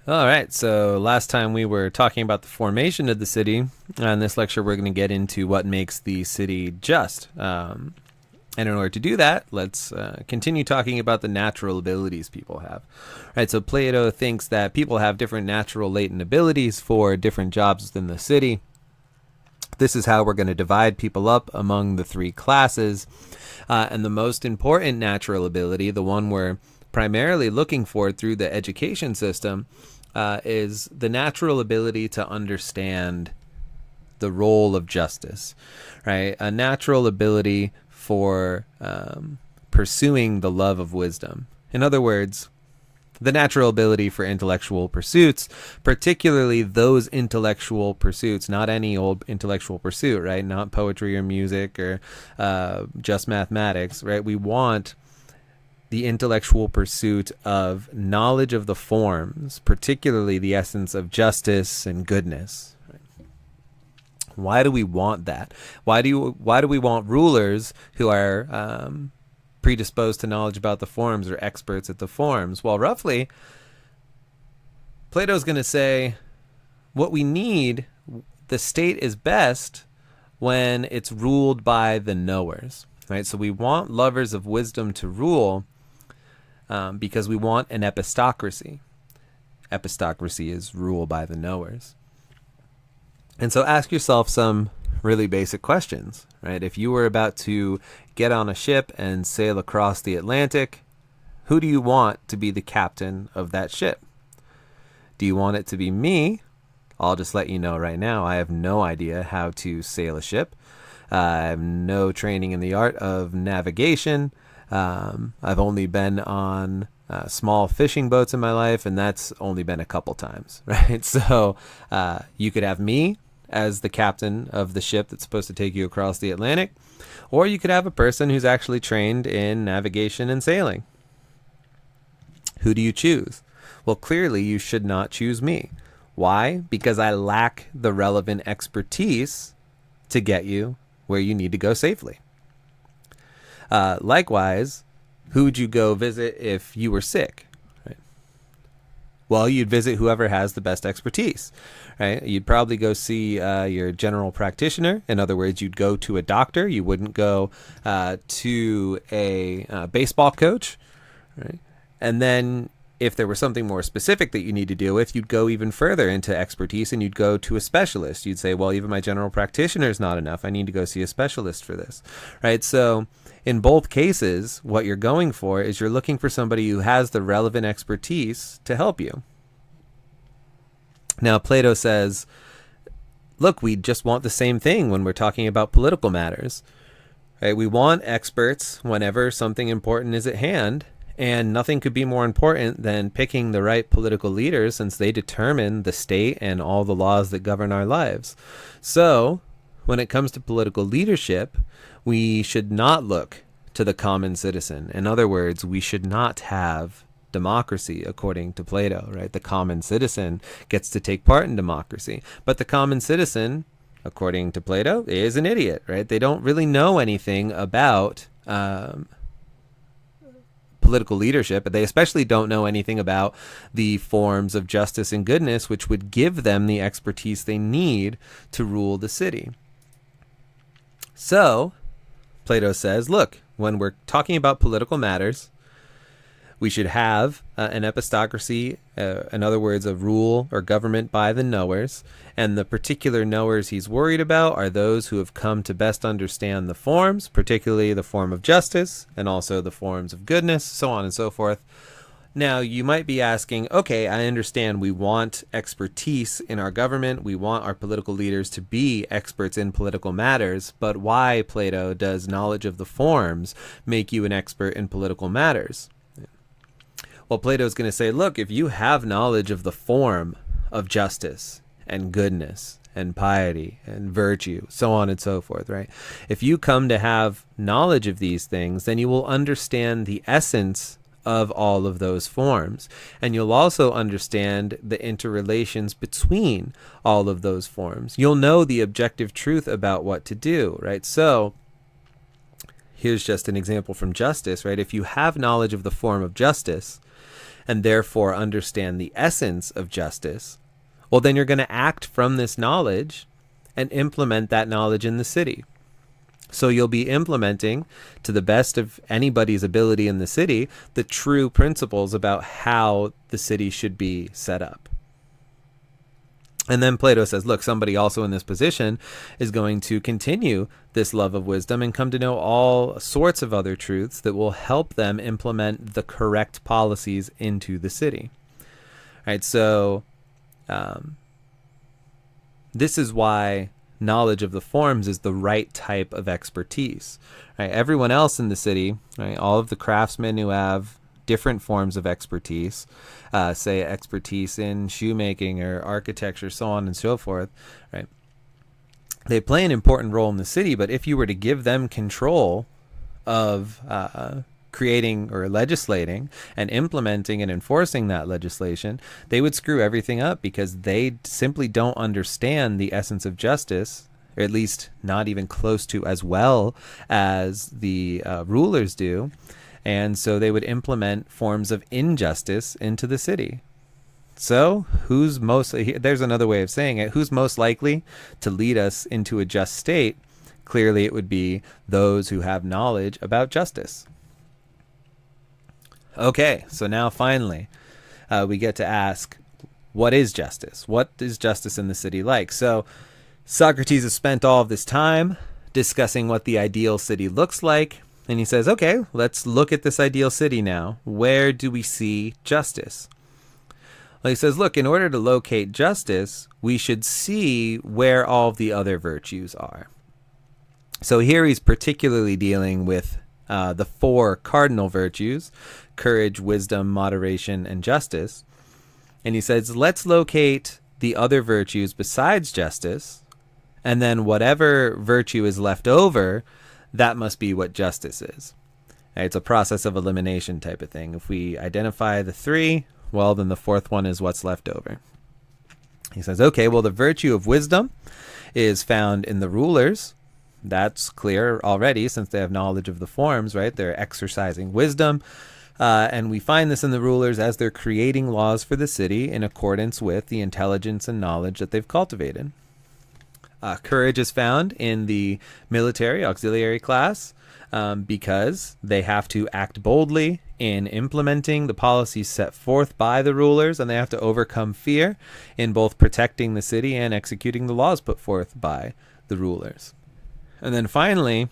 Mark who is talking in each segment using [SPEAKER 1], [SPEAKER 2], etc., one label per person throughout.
[SPEAKER 1] All right, so last time we were talking about the formation of the city. In this lecture, we're going to get into what makes the city just. And in order to do that, let's continue talking about the natural abilities people have. All right, so Plato thinks that people have different natural latent abilities for different jobs within the city. This is how we're going to divide people up among the three classes. And the most important natural ability, the one we're primarily looking for through the education system, is the natural ability to understand the role of justice, right? A natural ability for pursuing the love of wisdom. In other words, the natural ability for intellectual pursuits, particularly those intellectual pursuits, not any old intellectual pursuit, right? Not poetry or music or just mathematics, right? We want the intellectual pursuit of knowledge of the forms, particularly the essence of justice and goodness. Why do we want that? Why do we want rulers who are predisposed to knowledge about the forms or experts at the forms? Well, roughly, Plato's going to say what we need, the state is best when it's ruled by the knowers, right? So we want lovers of wisdom to rule because we want an epistocracy. Epistocracy is rule by the knowers. And so ask yourself some really basic questions, right? If you were about to get on a ship and sail across the Atlantic, who do you want to be the captain of that ship? Do you want it to be me? I'll just let you know right now, I have no idea how to sail a ship. I have no training in the art of navigation. I've only been on small fishing boats in my life, and that's only been a couple times, right? So you could have me as the captain of the ship that's supposed to take you across the Atlantic, or you could have a person who's actually trained in navigation and sailing. Who do you choose? Well, clearly you should not choose me. Why? Because I lack the relevant expertise to get you where you need to go safely. Likewise, who would you go visit if you were sick? Right? Well, you'd visit whoever has the best expertise, right? You'd probably go see your general practitioner. In other words, you'd go to a doctor. You wouldn't go to a baseball coach, right? And then if there was something more specific that you need to deal with, you'd go even further into expertise and you'd go to a specialist. You'd say, well, even my general practitioner is not enough. I need to go see a specialist for this, right? So in both cases, what you're going for is you're looking for somebody who has the relevant expertise to help you. Now, Plato says, look, we just want the same thing when we're talking about political matters, right? We want experts whenever something important is at hand. And nothing could be more important than picking the right political leaders, since they determine the state and all the laws that govern our lives. So when it comes to political leadership, we should not look to the common citizen. In other words, we should not have democracy according to Plato, right? The common citizen gets to take part in democracy, but the common citizen, according to Plato, is an idiot, right? They don't really know anything about political leadership, but they especially don't know anything about the forms of justice and goodness, which would give them the expertise they need to rule the city. So Plato says, look, when we're talking about political matters, we should have an epistocracy, in other words, a rule or government by the knowers. And the particular knowers he's worried about are those who have come to best understand the forms, particularly the form of justice and also the forms of goodness, so on and so forth. Now, you might be asking, okay, I understand we want expertise in our government. We want our political leaders to be experts in political matters. But why, Plato, does knowledge of the forms make you an expert in political matters? Well, Plato's going to say, look, if you have knowledge of the form of justice and goodness and piety and virtue, so on and so forth, right? If you come to have knowledge of these things, then you will understand the essence of all of those forms. And you'll also understand the interrelations between all of those forms. You'll know the objective truth about what to do, right? So here's just an example from justice, right? If you have knowledge of the form of justice, and therefore understand the essence of justice, well, then you're going to act from this knowledge and implement that knowledge in the city. So you'll be implementing, to the best of anybody's ability in the city, the true principles about how the city should be set up. And then Plato says, look, somebody also in this position is going to continue this love of wisdom and come to know all sorts of other truths that will help them implement the correct policies into the city. All right, so this is why knowledge of the forms is the right type of expertise. Right? Everyone else in the city, right, all of the craftsmen who have different forms of expertise, say expertise in shoemaking or architecture, so on and so forth, right? They play an important role in the city, but if you were to give them control of creating or legislating and implementing and enforcing that legislation, they would screw everything up because they simply don't understand the essence of justice, or at least not even close to as well as the rulers do. And so they would implement forms of injustice into the city. So there's another way of saying it, who's most likely to lead us into a just state? Clearly it would be those who have knowledge about justice. Okay, so now finally we get to ask, what is justice? What is justice in the city like? So Socrates has spent all of this time discussing what the ideal city looks like. And he says, okay, let's look at this ideal city now. Where do we see justice? Well, he says, look, in order to locate justice, we should see where all of the other virtues are. So here he's particularly dealing with the 4 cardinal virtues: courage, wisdom, moderation, and justice. And he says, let's locate the other virtues besides justice, and then whatever virtue is left over, that must be what justice is. It's a process of elimination type of thing. If we identify the 3, well, then the 4th one is what's left over. He says, okay, well, the virtue of wisdom is found in the rulers. That's clear already since they have knowledge of the forms, right? They're exercising wisdom. And we find this in the rulers as they're creating laws for the city in accordance with the intelligence and knowledge that they've cultivated. Courage is found in the military auxiliary class because they have to act boldly in implementing the policies set forth by the rulers, and they have to overcome fear in both protecting the city and executing the laws put forth by the rulers. And then finally,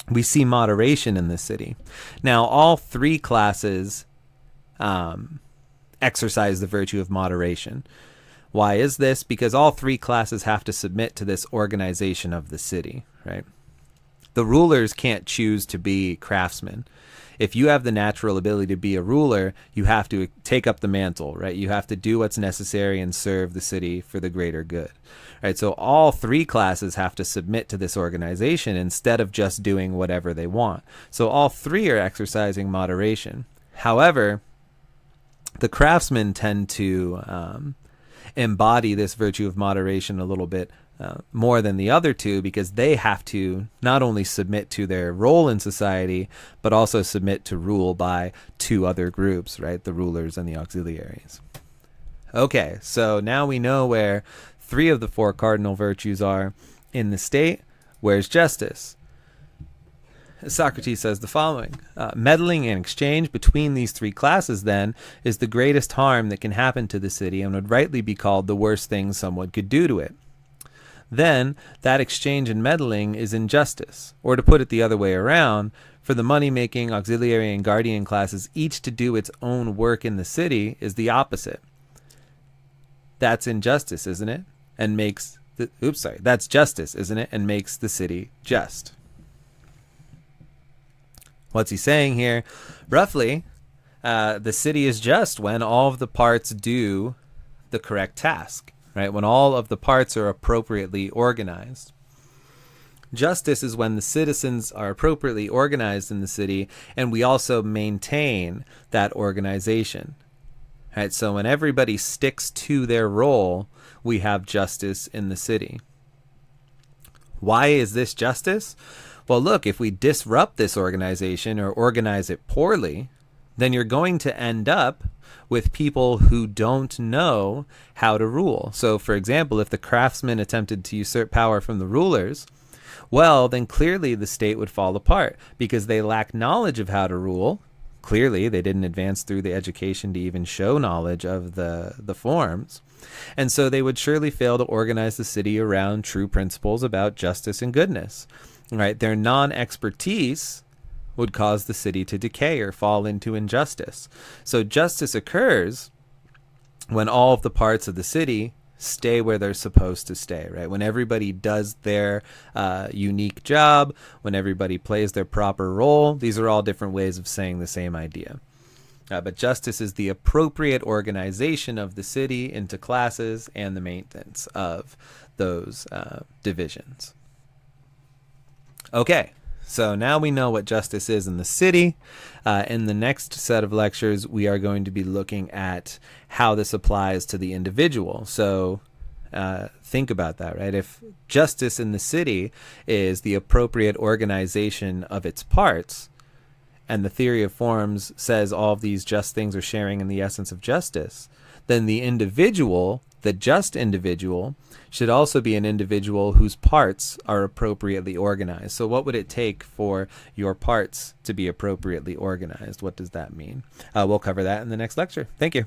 [SPEAKER 1] we see moderation in the city. Now, all 3 classes exercise the virtue of moderation. Why is this? Because all 3 classes have to submit to this organization of the city, right? The rulers can't choose to be craftsmen. If you have the natural ability to be a ruler, you have to take up the mantle, right? You have to do what's necessary and serve the city for the greater good, right? So all 3 classes have to submit to this organization instead of just doing whatever they want. So all 3 are exercising moderation. However, the craftsmen tend to embody this virtue of moderation a little bit more than the other 2, because they have to not only submit to their role in society, but also submit to rule by 2 other groups, right? The rulers and the auxiliaries. Okay, so now we know where 3 of the 4 cardinal virtues are in the state. Where's justice? Socrates says the following: meddling and exchange between these 3 classes, then, is the greatest harm that can happen to the city and would rightly be called the worst thing someone could do to it. Then that exchange and meddling is injustice, or to put it the other way around, for the money-making, auxiliary, and guardian classes each to do its own work in the city is the opposite. That's injustice, isn't it? And makes that's justice, isn't it? And makes the city just. What's he saying here? Roughly, the city is just when all of the parts do the correct task, right? When all of the parts are appropriately organized. Justice is when the citizens are appropriately organized in the city, and we also maintain that organization. Right? So when everybody sticks to their role, we have justice in the city. Why is this justice? Well, look, if we disrupt this organization or organize it poorly, then you're going to end up with people who don't know how to rule. So, for example, if the craftsmen attempted to usurp power from the rulers, well, then clearly the state would fall apart because they lack knowledge of how to rule. Clearly, they didn't advance through the education to even show knowledge of the forms. And so they would surely fail to organize the city around true principles about justice and goodness. Right? Their non-expertise would cause the city to decay or fall into injustice. So justice occurs when all of the parts of the city stay where they're supposed to stay, right? When everybody does their unique job, when everybody plays their proper role. These are all different ways of saying the same idea. But justice is the appropriate organization of the city into classes and the maintenance of those divisions. Okay. So now we know what justice is in the city. In the next set of lectures, we are going to be looking at how this applies to the individual. So think about that, right? If justice in the city is the appropriate organization of its parts, and the theory of forms says all of these just things are sharing in the essence of justice, then the individual, the just individual, should also be an individual whose parts are appropriately organized. So what would it take for your parts to be appropriately organized? What does that mean? We'll cover that in the next lecture. Thank you.